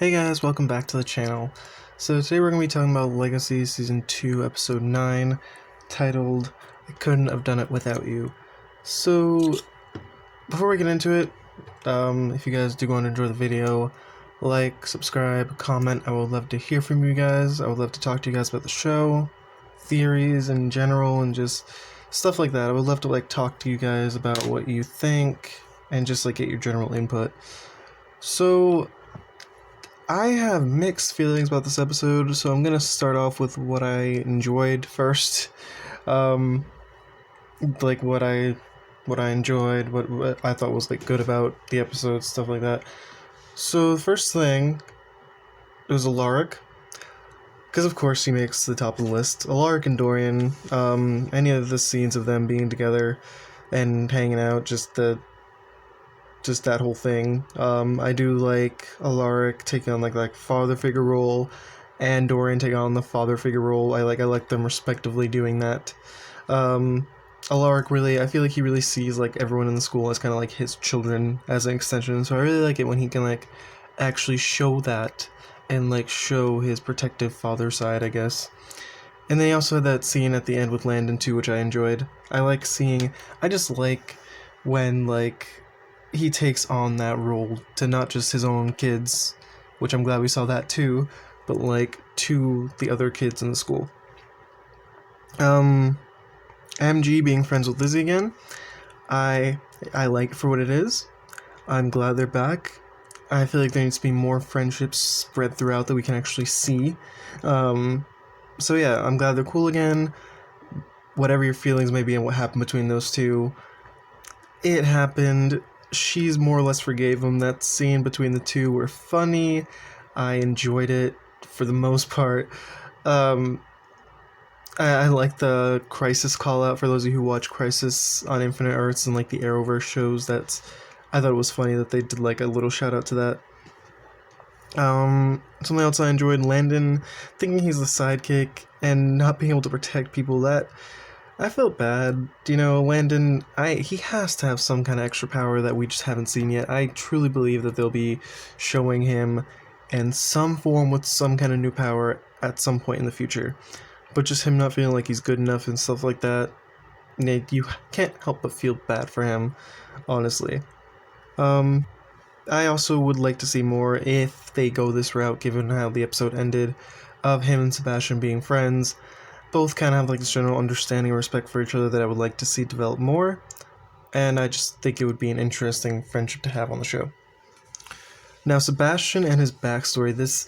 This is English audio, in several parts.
Hey guys, welcome back to the channel. So today we're going to be talking about Legacies Season 2, Episode 9, titled, I Couldn't Have Done It Without You. So, before we get into it, if you guys do want to enjoy the video, like, subscribe, comment. I would love to hear from you guys. I would love to talk to you guys about the show, theories in general, and just stuff like that. I would love to talk to you guys about what you think, and just get your general input. So, I have mixed feelings about this episode, so I'm gonna start off with what I enjoyed first. Um, what I enjoyed, what I thought was good about the episode, stuff like that. So the first thing was Alaric, because of course he makes the top of the list. Alaric and Dorian, any of the scenes of them being together and hanging out, just that whole thing. I do like Alaric taking on like father figure role, and Dorian taking on the father figure role. I like them respectively doing that. Alaric really, I feel like he really sees everyone in the school as kind of like his children as an extension. So I really like it when he can actually show that and show his protective father side, I guess. And then he also had that scene at the end with Landon too, which I enjoyed. I just like when he takes on that role to not just his own kids, which I'm glad we saw that too, but to the other kids in the school. MG being friends with Lizzie again, I like it for what it is. I'm glad they're back. I feel like there needs to be more friendships spread throughout that we can actually see. So yeah, I'm glad they're cool again. Whatever your feelings may be on what happened between those two, it happened. She's more or less forgave him. That scene between the two were funny. I enjoyed it for the most part. I like the Crisis call out for those of you who watch Crisis on Infinite Earths and the Arrowverse shows. I thought it was funny that they did a little shout out to that. Something else I enjoyed, Landon thinking he's the sidekick and not being able to protect people. That I felt bad. Landon, he has to have some kind of extra power that we just haven't seen yet. I truly believe that they'll be showing him in some form with some kind of new power at some point in the future. But just him not feeling like he's good enough and stuff like that, you can't help but feel bad for him, honestly. I also would like to see more, if they go this route, given how the episode ended, of him and Sebastian being friends. Both kind of have this general understanding and respect for each other that I would like to see develop more, and I just think it would be an interesting friendship to have on the show. Now, Sebastian and his backstory, this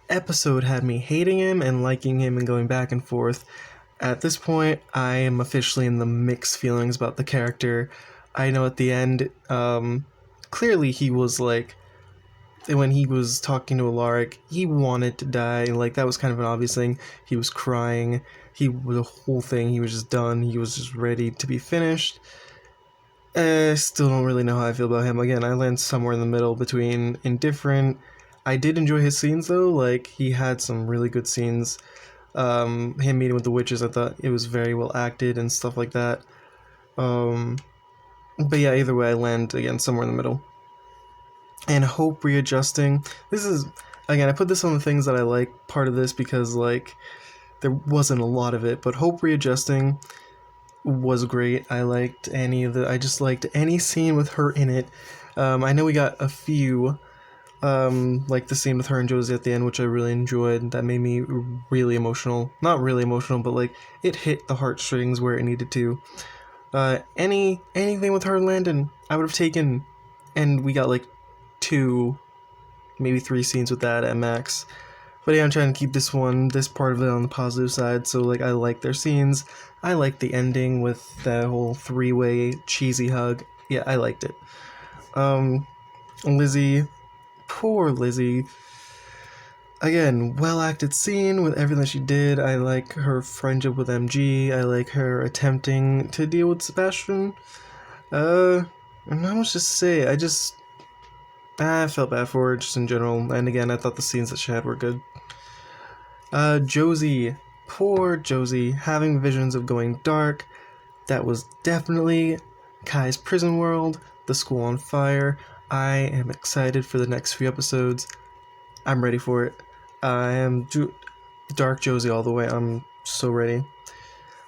episode had me hating him and liking him and going back and forth. At this point, I am officially in the mixed feelings about the character. I know at the end, clearly he was when he was talking to Alaric, he wanted to die. That was kind of an obvious thing. He was crying. The whole thing, he was just done. He was just ready to be finished. I still don't really know how I feel about him. Again, I land somewhere in the middle between indifferent. I did enjoy his scenes though. He had some really good scenes. Him meeting with the witches, I thought it was very well acted and stuff like that. But yeah, either way, I land again somewhere in the middle. And Hope readjusting. This is, again, I put this on the things that I like. Part of this because there wasn't a lot of it, but Hope readjusting was great. I just liked any scene with her in it. I know we got a few, like the scene with her and Josie at the end, which I really enjoyed. That made me really emotional. Not really emotional, but it hit the heartstrings where it needed to. Anything with her and Landon, I would have taken, and we got 2, maybe 3 scenes with that at max. But yeah, I'm trying to keep this part of it on the positive side, so I like their scenes. I like the ending with that whole 3-way cheesy hug. Yeah, I liked it. Lizzie, poor Lizzie. Again, well-acted scene with everything that she did. I like her friendship with MG. I like her attempting to deal with Sebastian. Not much to say. I felt bad for her just in general. And again, I thought the scenes that she had were good. Josie. Poor Josie. Having visions of going dark. That was definitely Kai's prison world. The school on fire. I am excited for the next few episodes. I'm ready for it. I am Dark Josie all the way. I'm so ready.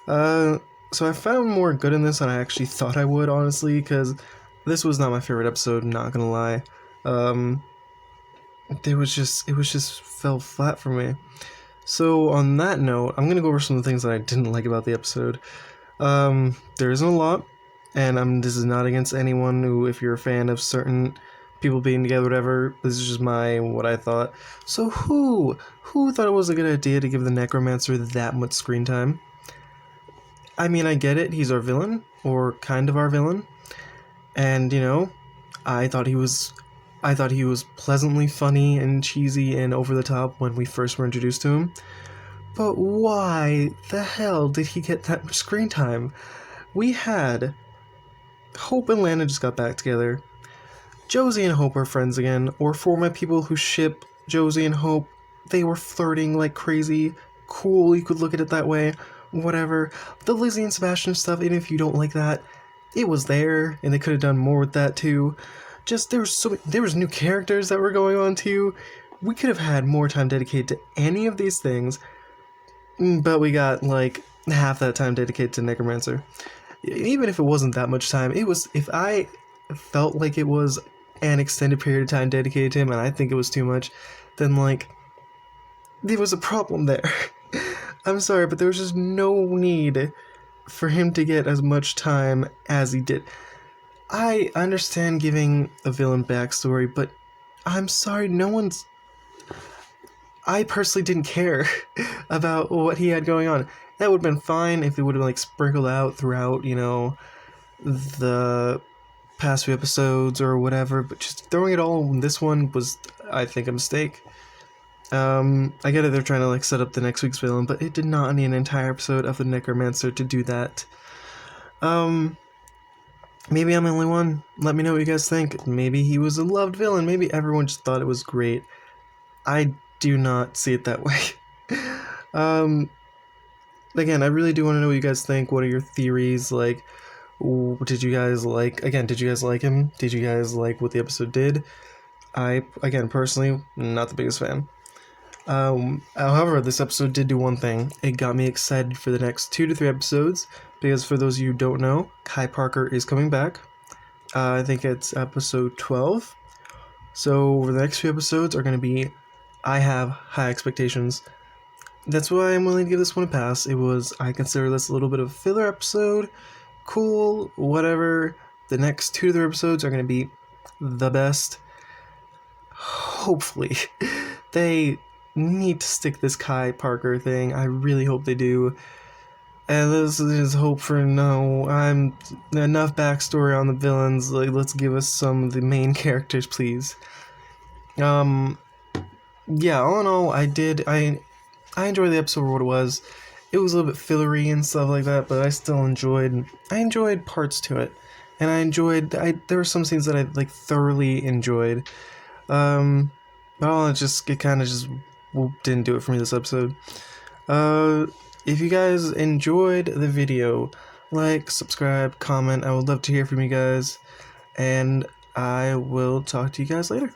So I found more good in this than I actually thought I would, honestly, because this was not my favorite episode, not gonna lie. It was just fell flat for me. So on that note, I'm gonna go over some of the things that I didn't like about the episode. There isn't a lot, and this is not against anyone who, if you're a fan of certain people being together, whatever. This is just what I thought. So who thought it was a good idea to give the Necromancer that much screen time? I mean, I get it. He's our villain, or kind of our villain, and I thought he was pleasantly funny and cheesy and over the top when we first were introduced to him. But why the hell did he get that much screen time? We had Hope and Lana just got back together. Josie and Hope are friends again, or for my people who ship Josie and Hope, they were flirting like crazy. Cool, you could look at it that way. Whatever. The Lizzie and Sebastian stuff, even if you don't like that, it was there, and they could have done more with that too. Just there was new characters that were going on too. We could have had more time dedicated to any of these things, but we got like half that time dedicated to Necromancer. Even if it wasn't that much time, it was. If I felt like it was an extended period of time dedicated to him, and I think it was too much, then like there was a problem there. I'm sorry, but there was just no need for him to get as much time as he did. I understand giving a villain backstory, but I'm sorry, I personally didn't care about what he had going on. That would have been fine if it would have like sprinkled out throughout, the past few episodes or whatever, but just throwing it all in this one was, I think, a mistake. I get it, they're trying to like set up the next week's villain, but it did not need an entire episode of the Necromancer to do that. Maybe I'm the only one. Let me know what you guys think. Maybe he was a loved villain. Maybe everyone just thought it was great. I do not see it that way. Again, I really do want to know what you guys think. What are your theories? Like, did you guys like him? Did you guys like what the episode did? I, again, personally, not the biggest fan. However, this episode did do one thing. It got me excited for the next 2 to 3 episodes, because for those of you who don't know, Kai Parker is coming back. I think it's episode 12. So over the next few episodes are going to be, I have high expectations. That's why I'm willing to give this one a pass. I consider this a little bit of a filler episode. Cool, whatever. The next 2 to 3 episodes are going to be the best. Hopefully. They need to stick this Kai Parker thing. I really hope they do. And this is hope for I'm enough backstory on the villains. Like, let's give us some of the main characters, please. Yeah, all in all, I enjoyed the episode for what it was. It was a little bit fillery and stuff like that, but I still enjoyed parts to it. And there were some scenes that I like thoroughly enjoyed. But it kind of just didn't do it for me this episode. If you guys enjoyed the video, like, subscribe, comment. I would love to hear from you guys. And I will talk to you guys later.